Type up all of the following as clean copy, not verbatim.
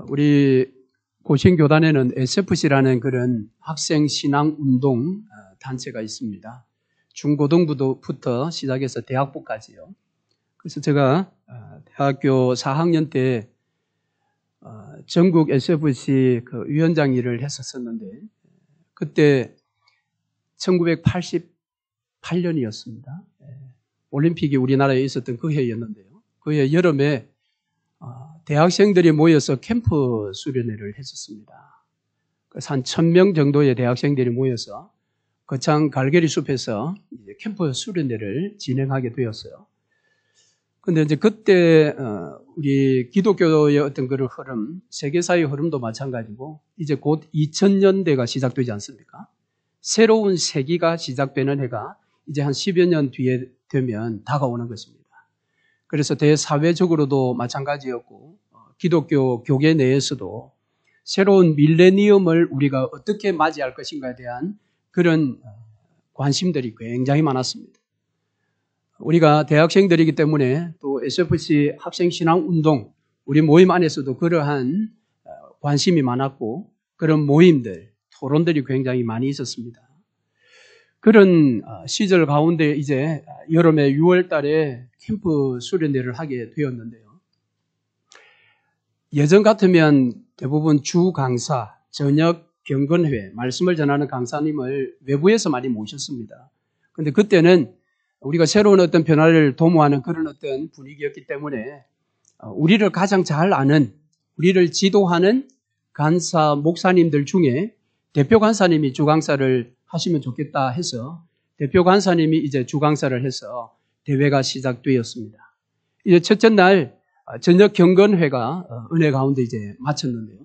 우리 고신교단에는 SFC라는 그런 학생 신앙 운동 단체가 있습니다. 중고등부부터 시작해서 대학부까지요. 그래서 제가 대학교 4학년 때 전국 SFC 그 위원장 일을 했었는데 그때 1988년이었습니다. 올림픽이 우리나라에 있었던 그 해였는데요. 그 해 여름에 대학생들이 모여서 캠프 수련회를 했었습니다. 그래서 한 1000명 정도의 대학생들이 모여서 거창 갈게리 숲에서 이제 캠프 수련회를 진행하게 되었어요. 근데 이제 그때 우리 기독교의 어떤 그런 흐름, 세계사의 흐름도 마찬가지고 이제 곧 2000년대가 시작되지 않습니까? 새로운 세기가 시작되는 해가 이제 한 10여 년 뒤에 되면 다가오는 것입니다. 그래서 대사회적으로도 마찬가지였고 기독교 교계 내에서도 새로운 밀레니엄을 우리가 어떻게 맞이할 것인가에 대한 그런 관심들이 굉장히 많았습니다. 우리가 대학생들이기 때문에 또 SFC 학생신앙운동 우리 모임 안에서도 그러한 관심이 많았고 그런 모임들, 토론들이 굉장히 많이 있었습니다. 그런 시절 가운데 이제 여름에 6월 달에 캠프 수련회를 하게 되었는데요. 예전 같으면 대부분 주 강사, 저녁 경건회, 말씀을 전하는 강사님을 외부에서 많이 모셨습니다. 그런데 그때는 우리가 새로운 어떤 변화를 도모하는 그런 어떤 분위기였기 때문에 우리를 가장 잘 아는, 우리를 지도하는 간사 목사님들 중에 대표 간사님이 주강사를 하시면 좋겠다 해서 대표 간사님이 이제 주강사를 해서 대회가 시작되었습니다. 이제 첫째 날 저녁 경건회가 은혜 가운데 이제 마쳤는데요.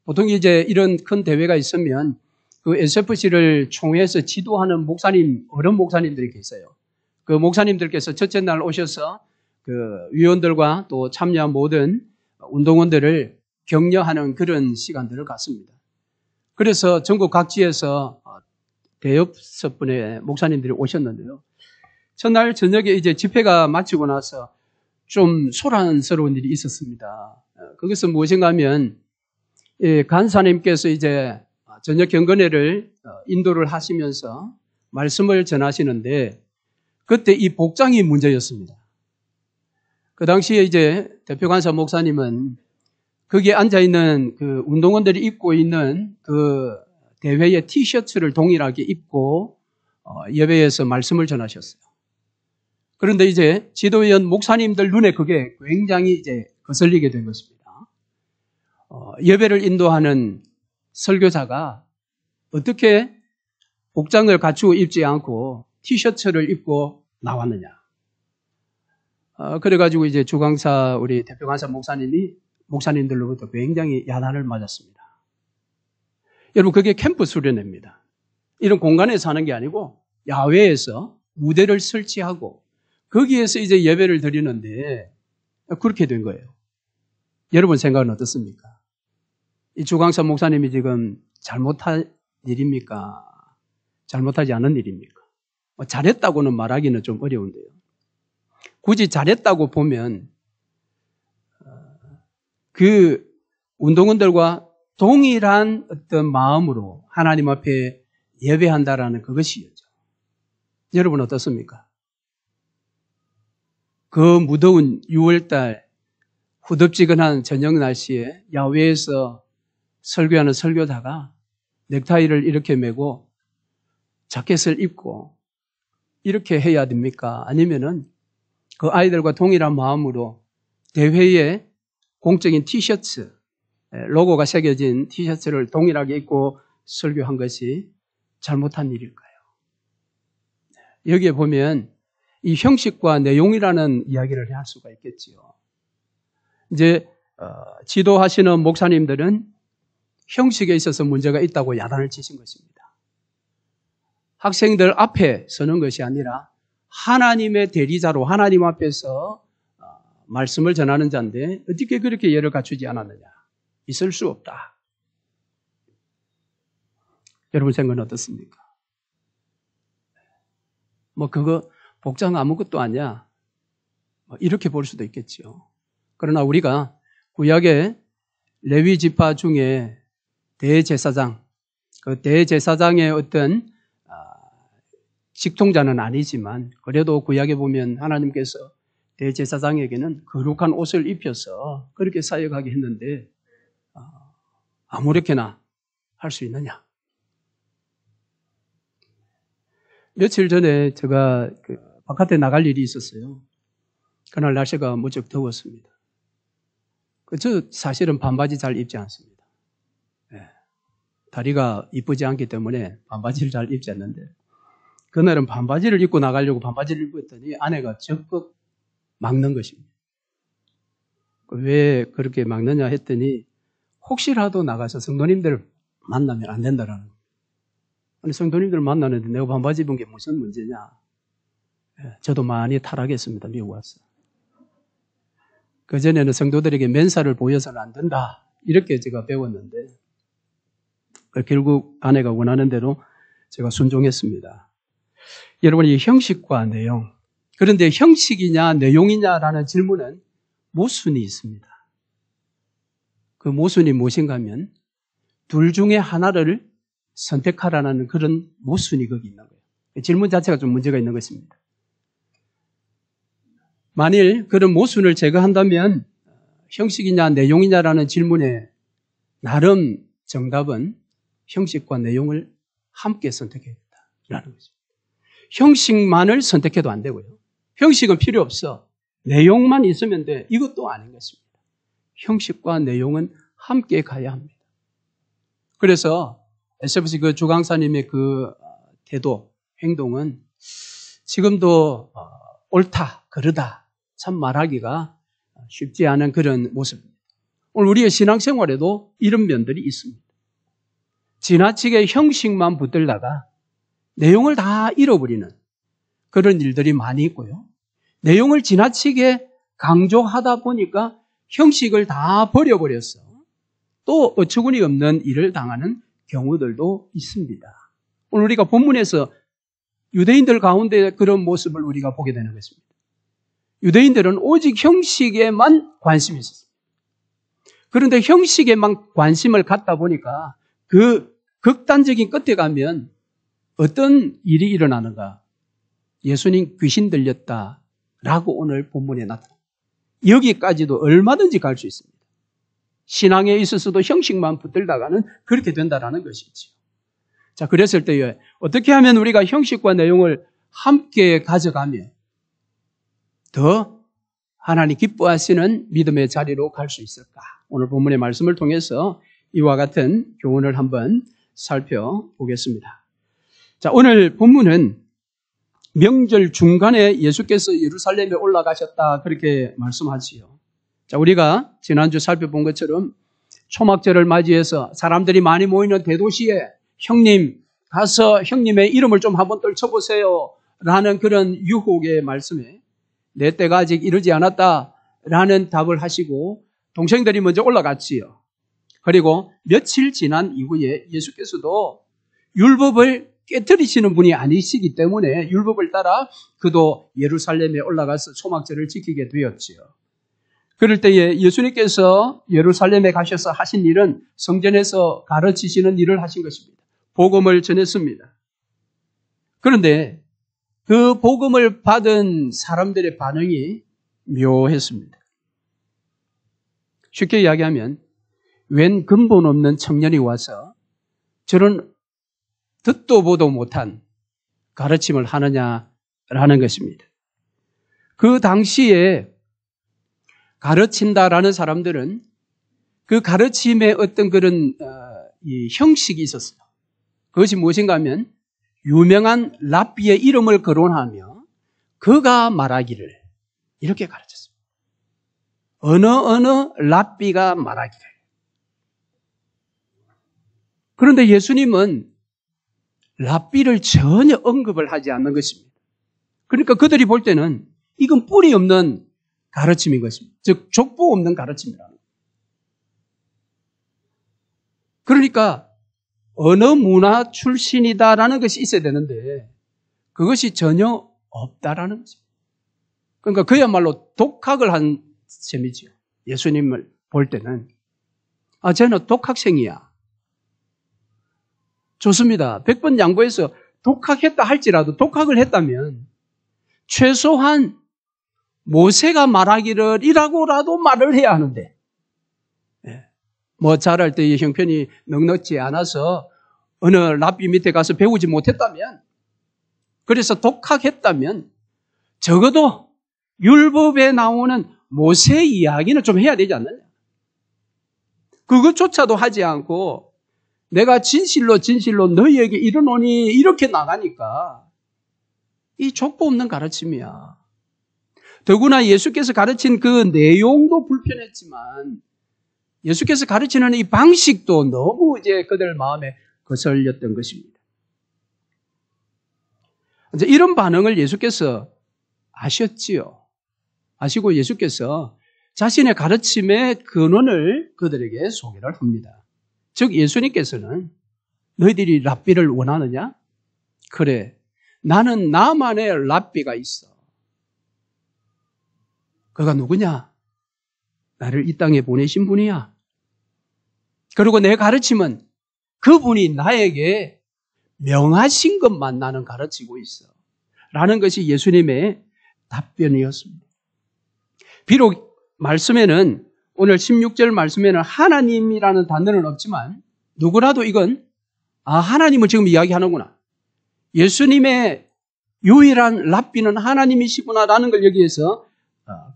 보통 이제 이런 큰 대회가 있으면 그 SFC를 총회에서 지도하는 목사님, 어른 목사님들이 계세요. 그 목사님들께서 첫째 날 오셔서 그 위원들과 또 참여한 모든 운동원들을 격려하는 그런 시간들을 갖습니다. 그래서 전국 각지에서 대여섯 분의 목사님들이 오셨는데요. 첫날 저녁에 이제 집회가 마치고 나서 좀 소란스러운 일이 있었습니다. 그것은 무엇인가 하면 간사님께서 이제 저녁 경건회를 인도를 하시면서 말씀을 전하시는데 그때 이 복장이 문제였습니다. 그 당시에 이제 대표 간사 목사님은 거기에 앉아있는 그 운동원들이 입고 있는 그 대회의 티셔츠를 동일하게 입고 예배에서 말씀을 전하셨어요. 그런데 이제 지도위원 목사님들 눈에 그게 굉장히 이제 거슬리게 된 것입니다. 예배를 인도하는 설교자가 어떻게 복장을 갖추고 입지 않고 티셔츠를 입고 나왔느냐. 그래가지고 이제 주강사 우리 대표 강사 목사님들로부터 굉장히 야단을 맞았습니다. 여러분 그게 캠프 수련회입니다. 이런 공간에서 하는 게 아니고 야외에서 무대를 설치하고 거기에서 이제 예배를 드리는데 그렇게 된 거예요. 여러분 생각은 어떻습니까? 이 주강사 목사님이 지금 잘못한 일입니까? 잘못하지 않은 일입니까? 잘했다고는 말하기는 좀 어려운데요. 굳이 잘했다고 보면 그 운동원들과 동일한 어떤 마음으로 하나님 앞에 예배한다라는 그것이죠. 여러분 어떻습니까? 그 무더운 6월달 후덥지근한 저녁 날씨에 야외에서 설교하는 설교자가 넥타이를 이렇게 메고 자켓을 입고 이렇게 해야 됩니까? 아니면은 그 아이들과 동일한 마음으로 대회에 공적인 티셔츠, 로고가 새겨진 티셔츠를 동일하게 입고 설교한 것이 잘못한 일일까요? 여기에 보면 이 형식과 내용이라는 이야기를 할 수가 있겠지요. 이제 지도하시는 목사님들은 형식에 있어서 문제가 있다고 야단을 치신 것입니다. 학생들 앞에 서는 것이 아니라 하나님의 대리자로 하나님 앞에서 말씀을 전하는 자인데 어떻게 그렇게 예를 갖추지 않았느냐. 있을 수 없다. 여러분 생각은 어떻습니까? 그거 복장 아무것도 아니야. 이렇게 볼 수도 있겠죠. 그러나 우리가 구약에 레위 지파 중에 대제사장, 그 대제사장의 어떤 직통자는 아니지만 그래도 구약에 보면 하나님께서 대제사장에게는 거룩한 옷을 입혀서 그렇게 사역하게 했는데 아무렇게나 할 수 있느냐? 며칠 전에 제가 바깥에 나갈 일이 있었어요. 그날 날씨가 무척 더웠습니다. 저 사실은 반바지 잘 입지 않습니다. 다리가 이쁘지 않기 때문에 반바지를 잘 입지 않는데 그날은 반바지를 입고 나가려고 반바지를 입고 했더니 아내가 적극 막는 것입니다. 왜 그렇게 막느냐 했더니 혹시라도 나가서 성도님들을 만나면 안 된다라는 거예요. 아니 성도님들을 만나는데 내가 반바지 입은 게 무슨 문제냐. 저도 많이 타락했습니다. 미국 와서. 그전에는 성도들에게 맨살을 보여서는 안 된다. 이렇게 제가 배웠는데 결국 아내가 원하는 대로 제가 순종했습니다. 여러분 이 형식과 내용, 그런데 형식이냐 내용이냐라는 질문은 모순이 있습니다. 그 모순이 무엇인가 하면 둘 중에 하나를 선택하라는 그런 모순이 거기 있는 거예요. 질문 자체가 좀 문제가 있는 것입니다. 만일 그런 모순을 제거한다면 형식이냐 내용이냐라는 질문에 나름 정답은 형식과 내용을 함께 선택해야 된다라는 거죠. 형식만을 선택해도 안 되고요. 형식은 필요 없어. 내용만 있으면 돼. 이것도 아닌 것입니다. 형식과 내용은 함께 가야 합니다. 그래서 SFC 그 주강사님의 그 태도, 행동은 지금도 옳다, 그러다 참 말하기가 쉽지 않은 그런 모습입니다. 오늘 우리의 신앙생활에도 이런 면들이 있습니다. 지나치게 형식만 붙들다가 내용을 다 잃어버리는 그런 일들이 많이 있고요. 내용을 지나치게 강조하다 보니까 형식을 다 버려버렸어. 또 어처구니 없는 일을 당하는 경우들도 있습니다. 오늘 우리가 본문에서 유대인들 가운데 그런 모습을 우리가 보게 되는 것입니다. 유대인들은 오직 형식에만 관심이 있었습니다. 그런데 형식에만 관심을 갖다 보니까 그 극단적인 끝에 가면 어떤 일이 일어나는가? 예수님 귀신 들렸다라고 오늘 본문에 나타납니다. 여기까지도 얼마든지 갈 수 있습니다. 신앙에 있어서도 형식만 붙들다가는 그렇게 된다라는 것이죠. 자, 그랬을 때에 어떻게 하면 우리가 형식과 내용을 함께 가져가며 더 하나님 기뻐하시는 믿음의 자리로 갈 수 있을까? 오늘 본문의 말씀을 통해서 이와 같은 교훈을 한번 살펴보겠습니다. 자, 오늘 본문은 명절 중간에 예수께서 예루살렘에 올라가셨다 그렇게 말씀하지요. 자, 우리가 지난주 살펴본 것처럼 초막절을 맞이해서 사람들이 많이 모이는 대도시에 형님 가서 형님의 이름을 좀 한번 떨쳐보세요 라는 그런 유혹의 말씀에 내 때가 아직 이르지 않았다 라는 답을 하시고 동생들이 먼저 올라갔지요. 그리고 며칠 지난 이후에 예수께서도 율법을 깨트리시는 분이 아니시기 때문에 율법을 따라 그도 예루살렘에 올라가서 초막절을 지키게 되었지요. 그럴 때에 예수님께서 예루살렘에 가셔서 하신 일은 성전에서 가르치시는 일을 하신 것입니다. 복음을 전했습니다. 그런데 그 복음을 받은 사람들의 반응이 묘했습니다. 쉽게 이야기하면 웬 근본 없는 청년이 와서 저런 듣도 보도 못한 가르침을 하느냐라는 것입니다. 그 당시에 가르친다라는 사람들은 그 가르침에 어떤 그런 형식이 있었어요. 그것이 무엇인가 하면 유명한 랍비의 이름을 거론하며 그가 말하기를 이렇게 가르쳤습니다. 어느 랍비가 말하기를. 그런데 예수님은 랍비를 전혀 언급을 하지 않는 것입니다. 그러니까 그들이 볼 때는 이건 뿌리 없는 가르침인 것입니다. 즉 족보 없는 가르침이라는 거예요. 그러니까 어느 문화 출신이다라는 것이 있어야 되는데 그것이 전혀 없다라는 것입니다. 그러니까 그야말로 독학을 한 셈이지요. 예수님을 볼 때는. 쟤는 독학생이야. 좋습니다. 100번 양보해서 독학했다 할지라도 독학을 했다면 최소한 모세가 말하기를 이라고라도 말을 해야 하는데 뭐 자랄 때의 형편이 넉넉지 않아서 어느 랍비 밑에 가서 배우지 못했다면 그래서 독학했다면 적어도 율법에 나오는 모세 이야기는 좀 해야 되지 않느냐. 그것조차도 하지 않고 내가 진실로 너희에게 이르노니 이렇게 나가니까 이 족보 없는 가르침이야. 더구나 예수께서 가르친 그 내용도 불편했지만 예수께서 가르치는 이 방식도 너무 이제 그들 마음에 거슬렸던 것입니다. 이제 이런 반응을 예수께서 아셨지요. 아시고 예수께서 자신의 가르침의 근원을 그들에게 소개를 합니다. 즉 예수님께서는 너희들이 랍비를 원하느냐? 그래, 나는 나만의 랍비가 있어. 그가 누구냐? 나를 이 땅에 보내신 분이야. 그리고 내 가르침은 그분이 나에게 명하신 것만 나는 가르치고 있어. 라는 것이 예수님의 답변이었습니다. 비록 말씀에는 오늘 16절 말씀에는 하나님이라는 단어는 없지만 누구라도 이건 하나님을 지금 이야기하는구나. 예수님의 유일한 랍비는 하나님이시구나라는 걸 여기에서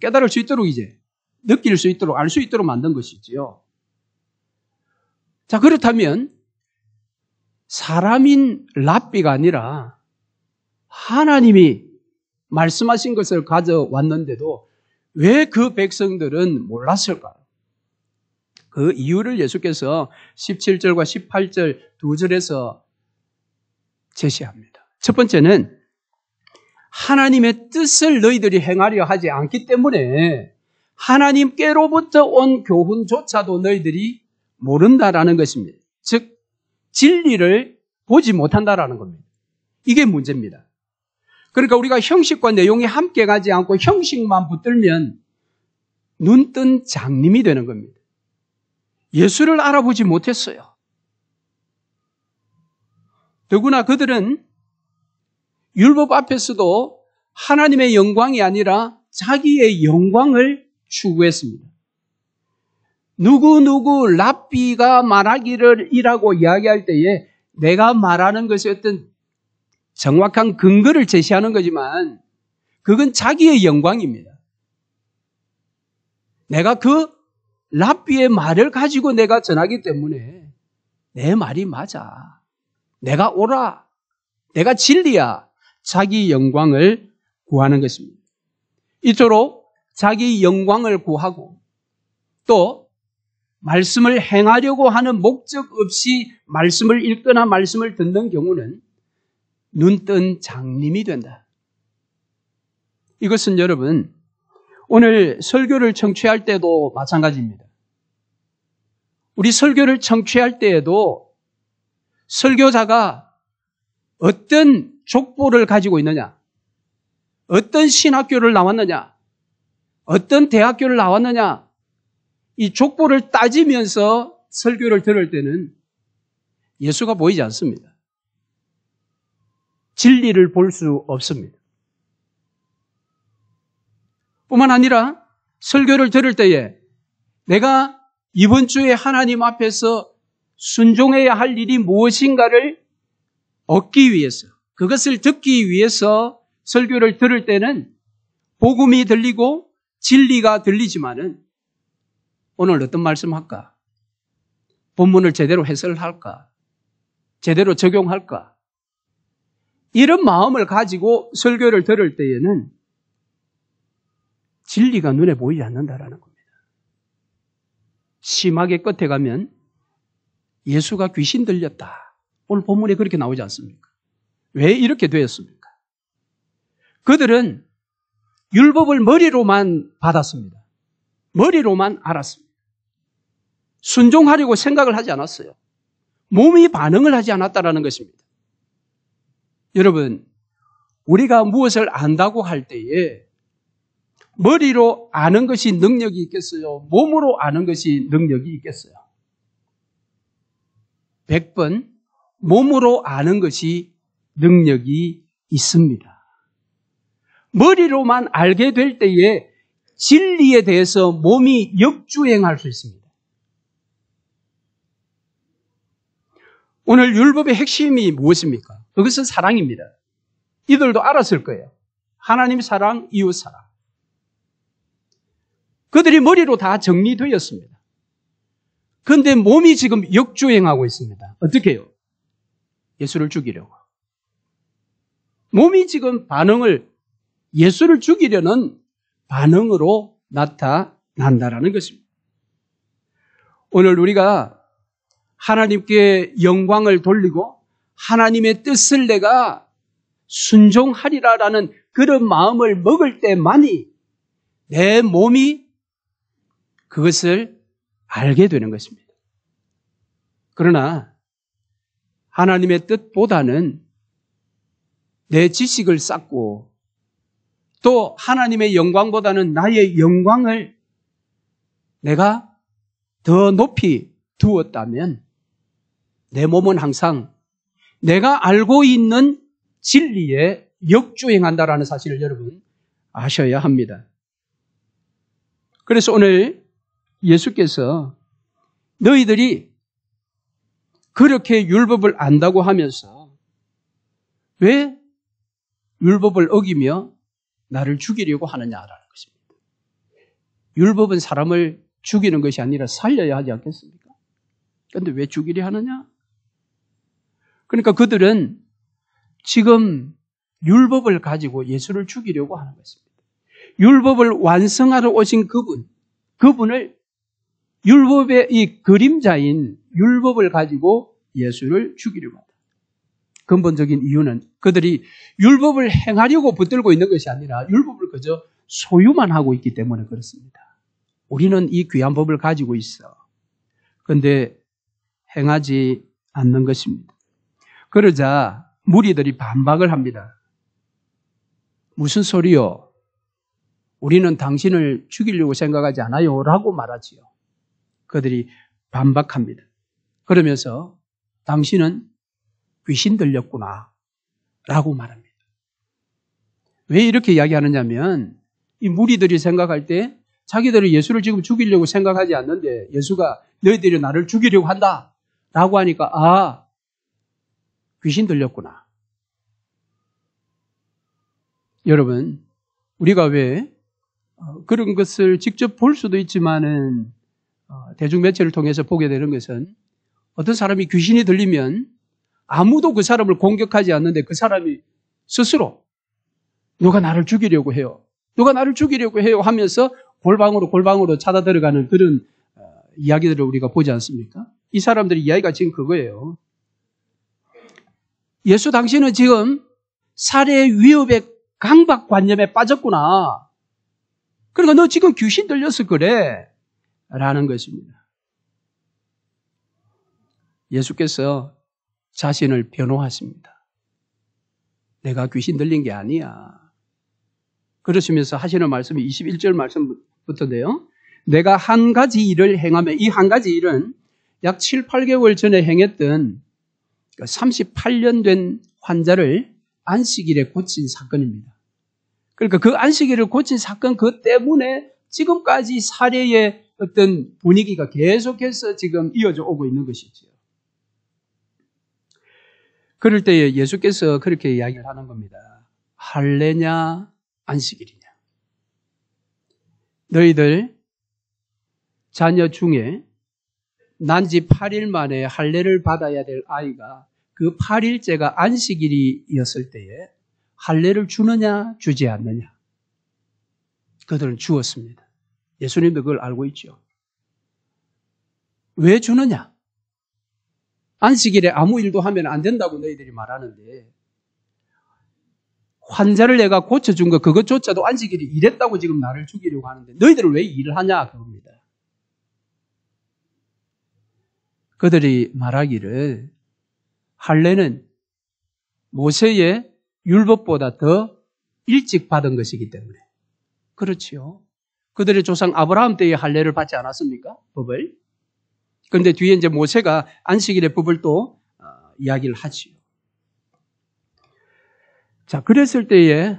깨달을 수 있도록 이제 느낄 수 있도록 알 수 있도록 만든 것이지요. 자, 그렇다면 사람인 랍비가 아니라 하나님이 말씀하신 것을 가져왔는데도 왜 그 백성들은 몰랐을까요? 그 이유를 예수께서 17절과 18절 두 절에서 제시합니다. 첫 번째는 하나님의 뜻을 너희들이 행하려 하지 않기 때문에 하나님께로부터 온 교훈조차도 너희들이 모른다라는 것입니다. 즉 진리를 보지 못한다라는 겁니다. 이게 문제입니다. 그러니까 우리가 형식과 내용이 함께 가지 않고 형식만 붙들면 눈뜬 장님이 되는 겁니다. 예수를 알아보지 못했어요. 더구나 그들은 율법 앞에서도 하나님의 영광이 아니라 자기의 영광을 추구했습니다. 누구 랍비가 말하기를 이라고 이야기할 때에 내가 말하는 것이 어떤 정확한 근거를 제시하는 거지만 그건 자기의 영광입니다. 내가 그 랍비의 말을 가지고 내가 전하기 때문에 내 말이 맞아. 내가 옳아. 내가 진리야. 자기 영광을 구하는 것입니다. 이토록 자기 영광을 구하고 또 말씀을 행하려고 하는 목적 없이 말씀을 읽거나 말씀을 듣는 경우는 눈뜬 장님이 된다. 이것은 여러분 오늘 설교를 청취할 때도 마찬가지입니다. 우리 설교를 청취할 때에도 설교자가 어떤 족보를 가지고 있느냐, 어떤 신학교를 나왔느냐, 어떤 대학교를 나왔느냐, 이 족보를 따지면서 설교를 들을 때는 예수가 보이지 않습니다. 진리를 볼 수 없습니다. 뿐만 아니라 설교를 들을 때에 내가 이번 주에 하나님 앞에서 순종해야 할 일이 무엇인가를 얻기 위해서, 그것을 듣기 위해서 설교를 들을 때는 복음이 들리고 진리가 들리지만은 오늘 어떤 말씀할까? 본문을 제대로 해설할까? 제대로 적용할까? 이런 마음을 가지고 설교를 들을 때에는 진리가 눈에 보이지 않는다라는 겁니다. 심하게 끝에 가면 예수가 귀신 들렸다. 오늘 본문에 그렇게 나오지 않습니까? 왜 이렇게 되었습니까? 그들은 율법을 머리로만 받았습니다. 머리로만 알았습니다. 순종하려고 생각을 하지 않았어요. 몸이 반응을 하지 않았다라는 것입니다. 여러분, 우리가 무엇을 안다고 할 때에 머리로 아는 것이 능력이 있겠어요? 몸으로 아는 것이 능력이 있겠어요? 100번 몸으로 아는 것이 능력이 있습니다. 머리로만 알게 될 때에 진리에 대해서 몸이 역주행할 수 있습니다. 오늘 율법의 핵심이 무엇입니까? 그것은 사랑입니다. 이들도 알았을 거예요. 하나님 사랑, 이웃 사랑. 그들이 머리로 다 정리되었습니다. 그런데 몸이 지금 역주행하고 있습니다. 어떻게 해요? 예수를 죽이려고. 몸이 지금 예수를 죽이려는 반응으로 나타난다라는 것입니다. 오늘 우리가 하나님께 영광을 돌리고 하나님의 뜻을 내가 순종하리라라는 그런 마음을 먹을 때만이 내 몸이 그것을 알게 되는 것입니다. 그러나 하나님의 뜻보다는 내 지식을 쌓고 또 하나님의 영광보다는 나의 영광을 내가 더 높이 두었다면 내 몸은 항상 내가 알고 있는 진리에 역주행한다라는 사실을 여러분 아셔야 합니다. 그래서 오늘 예수께서 너희들이 그렇게 율법을 안다고 하면서 왜 율법을 어기며 나를 죽이려고 하느냐라는 것입니다. 율법은 사람을 죽이는 것이 아니라 살려야 하지 않겠습니까? 그런데 왜 죽이려 하느냐? 그러니까 그들은 지금 율법을 가지고 예수를 죽이려고 하는 것입니다. 율법을 완성하러 오신 그분을 율법의 이 그림자인 율법을 가지고 예수를 죽이려고 한다. 근본적인 이유는 그들이 율법을 행하려고 붙들고 있는 것이 아니라 율법을 그저 소유만 하고 있기 때문에 그렇습니다. 우리는 이 귀한 법을 가지고 있어. 그런데 행하지 않는 것입니다. 그러자 무리들이 반박을 합니다. 무슨 소리요? 우리는 당신을 죽이려고 생각하지 않아요. 라고 말하지요. 그들이 반박합니다. 그러면서 당신은 귀신 들렸구나 라고 말합니다. 왜 이렇게 이야기하느냐면 이 무리들이 생각할 때 자기들이 예수를 지금 죽이려고 생각하지 않는데 예수가 너희들이 나를 죽이려고 한다 라고 하니까 귀신 들렸구나. 여러분, 우리가 왜 그런 것을 직접 볼 수도 있지만은 대중매체를 통해서 보게 되는 것은 어떤 사람이 귀신이 들리면 아무도 그 사람을 공격하지 않는데 그 사람이 스스로 누가 나를 죽이려고 해요. 누가 나를 죽이려고 해요 하면서 골방으로 찾아 들어가는 그런 이야기들을 우리가 보지 않습니까? 이 사람들의 이야기가 지금 그거예요. 예수 당신은 지금 살해 위협의 강박관념에 빠졌구나. 그러니까 너 지금 귀신 들려서 그래. 라는 것입니다. 예수께서 자신을 변호하십니다. 내가 귀신 들린 게 아니야. 그러시면서 하시는 말씀이 21절 말씀부터인데요. 내가 한 가지 일을 행하면 이 한 가지 일은 약 7, 8개월 전에 행했던 38년 된 환자를 안식일에 고친 사건입니다. 그러니까 그 안식일을 고친 사건 그 때문에 지금까지 살해의 어떤 분위기가 계속해서 지금 이어져 오고 있는 것이죠. 그럴 때에 예수께서 그렇게 이야기를 하는 겁니다. 할례냐 안식일이냐. 너희들 자녀 중에 난지 8일 만에 할례를 받아야 될 아이가 그 8일째가 안식일이었을 때에 할례를 주느냐 주지 않느냐. 그들은 주었습니다. 예수님도 그걸 알고 있죠. 왜 주느냐? 안식일에 아무 일도 하면 안 된다고 너희들이 말하는데 환자를 내가 고쳐준 거 그것조차도 안식일이 이랬다고 지금 나를 죽이려고 하는데 너희들은 왜 일을 하냐 그겁니다. 그들이 말하기를 할례는 모세의 율법보다 더 일찍 받은 것이기 때문에. 그렇지요. 그들의 조상 아브라함 때에 할례를 받지 않았습니까? 법을. 그런데 뒤에 이제 모세가 안식일의 법을 또 이야기를 하지요. 자, 그랬을 때에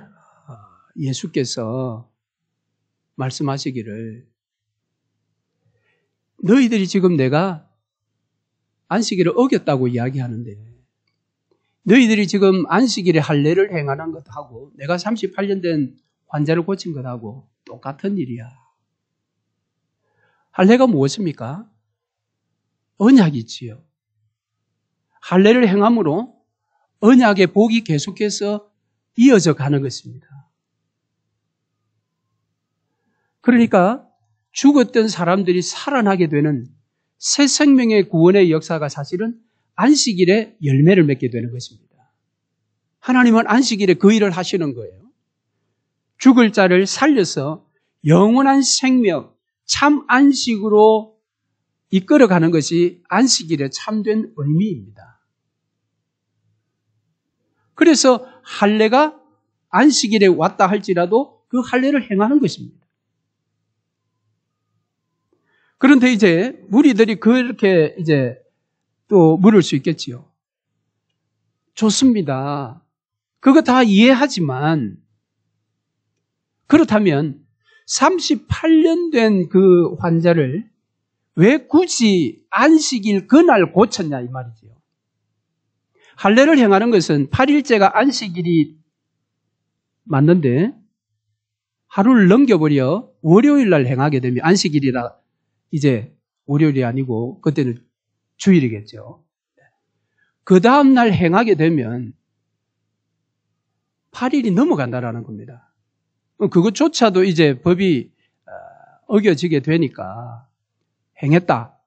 예수께서 말씀하시기를 너희들이 지금 내가 안식일을 어겼다고 이야기하는데 너희들이 지금 안식일에 할례를 행하는 것하고 내가 38년 된 환자를 고친 것하고 똑같은 일이야. 할례가 무엇입니까? 언약이지요. 할례를 행함으로 언약의 복이 계속해서 이어져 가는 것입니다. 그러니까 죽었던 사람들이 살아나게 되는 새 생명의 구원의 역사가 사실은 안식일에 열매를 맺게 되는 것입니다. 하나님은 안식일에 그 일을 하시는 거예요. 죽을 자를 살려서 영원한 생명, 참 안식으로 이끌어가는 것이 안식일의 참된 의미입니다. 그래서 할례가 안식일에 왔다 할지라도 그 할례를 행하는 것입니다. 그런데 이제 무리들이 그렇게 이제 또 물을 수 있겠지요. 좋습니다. 그거 다 이해하지만 그렇다면 38년 된 그 환자를 왜 굳이 안식일 그날 고쳤냐 이 말이죠. 할례를 행하는 것은 8일째가 안식일이 맞는데 하루를 넘겨버려 월요일 날 행하게 되면 안식일이라 이제 월요일이 아니고 그때는 주일이겠죠. 그 다음 날 행하게 되면 8일이 넘어간다라는 겁니다. 그것조차도 이제 법이 어겨지게 되니까 행했다.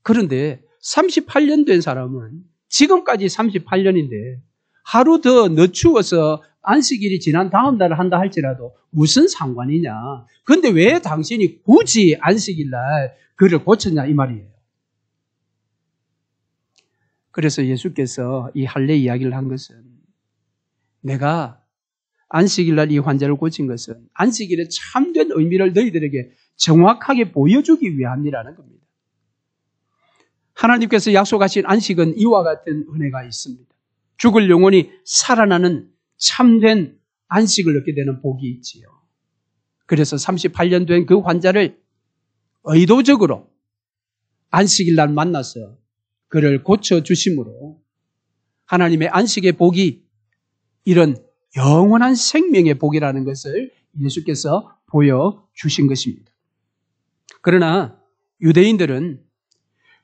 그런데 38년 된 사람은 지금까지 38년인데 하루 더 늦추어서 안식일이 지난 다음 날 한다 할지라도 무슨 상관이냐. 그런데 왜 당신이 굳이 안식일 날 그를 고쳤냐 이 말이에요. 그래서 예수께서 이 할례 이야기를 한 것은 내가 안식일 날 이 환자를 고친 것은 안식일의 참된 의미를 너희들에게 정확하게 보여주기 위함이라는 겁니다. 하나님께서 약속하신 안식은 이와 같은 은혜가 있습니다. 죽을 영혼이 살아나는 참된 안식을 얻게 되는 복이 있지요. 그래서 38년 된 그 환자를 의도적으로 안식일 날 만나서 그를 고쳐주심으로 하나님의 안식의 복이 이런 영원한 생명의 복이라는 것을 예수께서 보여주신 것입니다. 그러나 유대인들은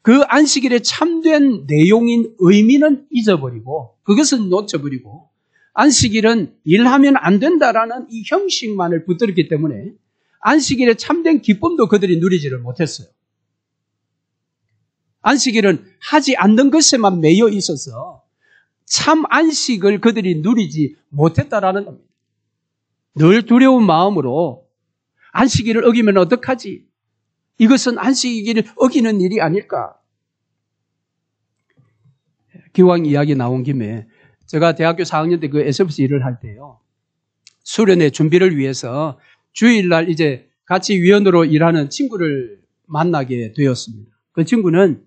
그 안식일의 참된 내용인 의미는 잊어버리고 그것은 놓쳐버리고 안식일은 일하면 안 된다라는 이 형식만을 붙들었기 때문에 안식일의 참된 기쁨도 그들이 누리지를 못했어요. 안식일은 하지 않는 것에만 매여 있어서 참 안식을 그들이 누리지 못했다라는 겁니다. 늘 두려운 마음으로 안식일을 어기면 어떡하지? 이것은 안식일을 어기는 일이 아닐까? 기왕 이야기 나온 김에 제가 대학교 4학년 때 그 SFC 일을 할 때요. 수련회 준비를 위해서 주일날 이제 같이 위원으로 일하는 친구를 만나게 되었습니다. 그 친구는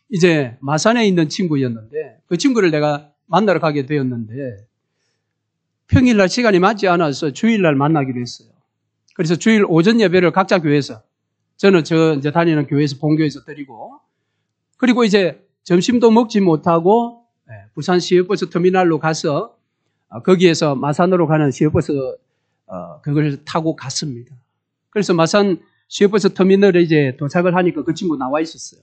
이제 마산에 있는 친구였는데 그 친구를 내가 만나러 가게 되었는데 평일날 시간이 맞지 않아서 주일날 만나기로 했어요. 그래서 주일 오전 예배를 각자 교회에서 저는 이제 다니는 교회에서 본교에서 드리고 그리고 이제 점심도 먹지 못하고 부산 시외버스 터미널로 가서 거기에서 마산으로 가는 시외버스 그걸 타고 갔습니다. 그래서 마산 시외버스 터미널에 이제 도착을 하니까 그 친구 나와 있었어요.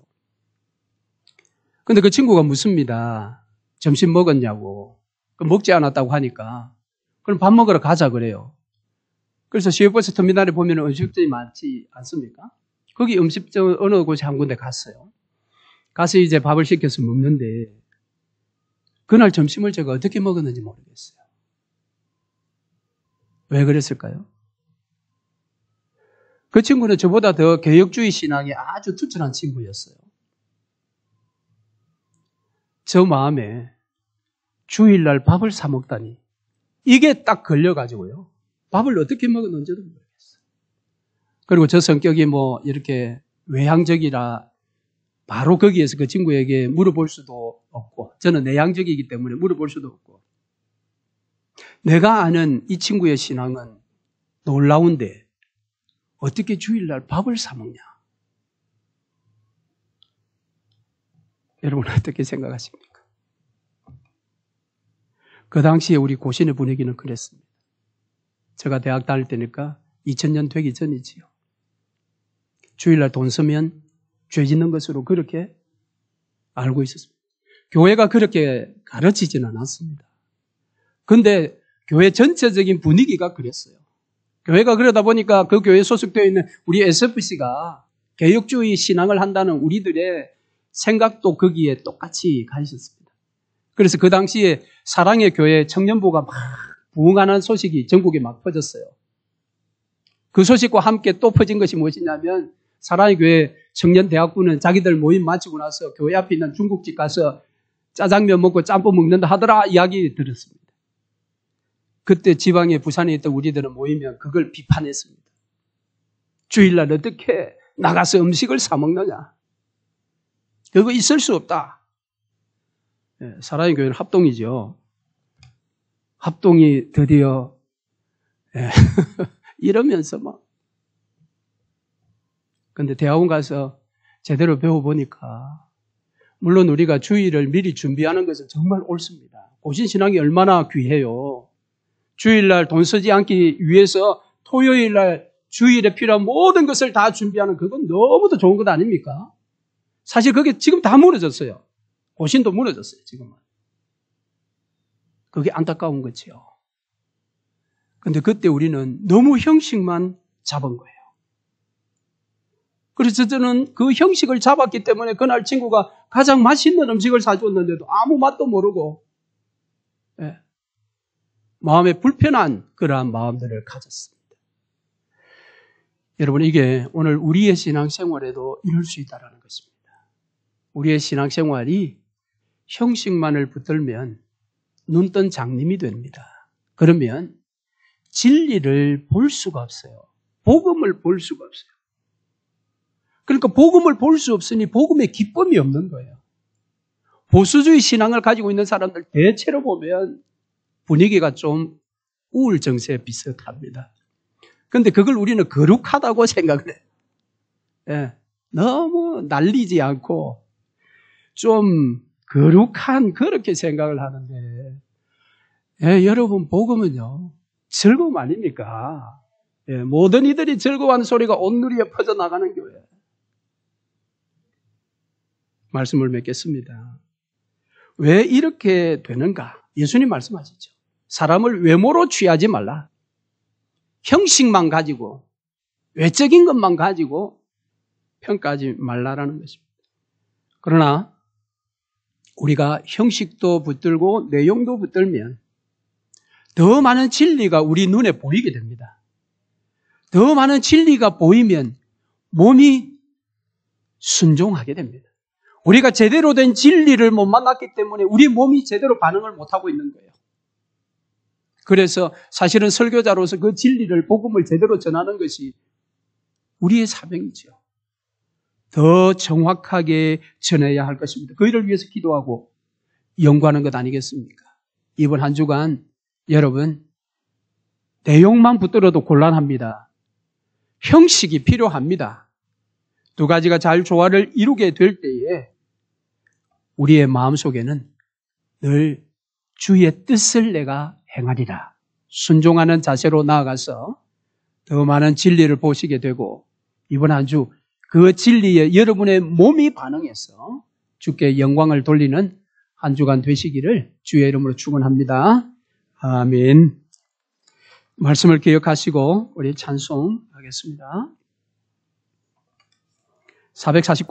근데 그 친구가 묻습니다. 점심 먹었냐고. 먹지 않았다고 하니까 그럼 밥 먹으러 가자 그래요. 그래서 시외버스 터미널에 보면 음식점이 많지 않습니까? 거기 음식점 어느 곳에 한 군데 갔어요. 가서 이제 밥을 시켜서 먹는데 그날 점심을 제가 어떻게 먹었는지 모르겠어요. 왜 그랬을까요? 그 친구는 저보다 더 개혁주의 신앙에 아주 투철한 친구였어요. 저 마음에 주일날 밥을 사 먹다니 이게 딱 걸려가지고요. 밥을 어떻게 먹었는지도 모르겠어요. 그리고 저 성격이 뭐 이렇게 외향적이라 바로 거기에서 그 친구에게 물어볼 수도 없고, 저는 내향적이기 때문에 물어볼 수도 없고, 내가 아는 이 친구의 신앙은 놀라운데 어떻게 주일날 밥을 사 먹냐? 여러분 어떻게 생각하십니까? 그 당시에 우리 고신의 분위기는 그랬습니다. 제가 대학 다닐 때니까 2000년 되기 전이지요. 주일날 돈 쓰면 죄 짓는 것으로 그렇게 알고 있었습니다. 교회가 그렇게 가르치지는 않았습니다. 그런데 교회 전체적인 분위기가 그랬어요. 교회가 그러다 보니까 그 교회에 소속되어 있는 우리 SFC가 개혁주의 신앙을 한다는 우리들의 생각도 거기에 똑같이 가 있었습니다. 그래서 그 당시에 사랑의 교회 청년부가 막 부흥하는 소식이 전국에 막 퍼졌어요. 그 소식과 함께 또 퍼진 것이 무엇이냐면 사랑의 교회 청년대학부는 자기들 모임 마치고 나서 교회 앞에 있는 중국집 가서 짜장면 먹고 짬뽕 먹는다 하더라 이야기 들었습니다. 그때 지방에 부산에 있던 우리들은 모이면 그걸 비판했습니다. 주일날 어떻게 나가서 음식을 사 먹느냐. 그거 있을 수 없다. 사랑의 교회는 합동이죠. 합동이 드디어 이러면서 막. 근데 대학원 가서 제대로 배워보니까 물론 우리가 주일을 미리 준비하는 것은 정말 옳습니다. 고신신앙이 얼마나 귀해요. 주일날 돈 쓰지 않기 위해서 토요일날 주일에 필요한 모든 것을 다 준비하는 그건 너무도 좋은 것 아닙니까? 사실 그게 지금 다 무너졌어요. 고신도 무너졌어요, 지금은. 그게 안타까운 거지요. 근데 그때 우리는 너무 형식만 잡은 거예요. 그래서 저는 그 형식을 잡았기 때문에 그날 친구가 가장 맛있는 음식을 사줬는데도 아무 맛도 모르고 마음에 불편한 그러한 마음들을 가졌습니다. 여러분 이게 오늘 우리의 신앙생활에도 이룰 수 있다는 것입니다. 우리의 신앙생활이 형식만을 붙들면 눈뜬 장님이 됩니다. 그러면 진리를 볼 수가 없어요. 복음을 볼 수가 없어요. 그러니까 복음을 볼 수 없으니 복음의 기쁨이 없는 거예요. 보수주의 신앙을 가지고 있는 사람들 대체로 보면 분위기가 좀 우울 정세에 비슷합니다. 그런데 그걸 우리는 거룩하다고 생각을 해요. 예, 너무 날리지 않고 좀 거룩한 그렇게 생각을 하는데 여러분 복음은요 즐거움 아닙니까? 모든 이들이 즐거워하는 소리가 온 누리에 퍼져나가는 교회. 말씀을 맺겠습니다. 왜 이렇게 되는가? 예수님 말씀하시죠. 사람을 외모로 취하지 말라. 형식만 가지고 외적인 것만 가지고 평가하지 말라라는 것입니다. 그러나 우리가 형식도 붙들고 내용도 붙들면 더 많은 진리가 우리 눈에 보이게 됩니다. 더 많은 진리가 보이면 몸이 순종하게 됩니다. 우리가 제대로 된 진리를 못 만났기 때문에 우리 몸이 제대로 반응을 못하고 있는 거예요. 그래서 사실은 설교자로서 그 진리를, 복음을 제대로 전하는 것이 우리의 사명이죠. 더 정확하게 전해야 할 것입니다. 그 일을 위해서 기도하고 연구하는 것 아니겠습니까? 이번 한 주간 여러분 내용만 붙들어도 곤란합니다. 형식이 필요합니다. 두 가지가 잘 조화를 이루게 될 때에 우리의 마음속에는 늘 주의 뜻을 내가 행하리라. 순종하는 자세로 나아가서 더 많은 진리를 보시게 되고 이번 한 주 그 진리에 여러분의 몸이 반응해서 주께 영광을 돌리는 한 주간 되시기를 주의 이름으로 축원합니다. 아멘. 말씀을 기억하시고 우리 찬송하겠습니다. 449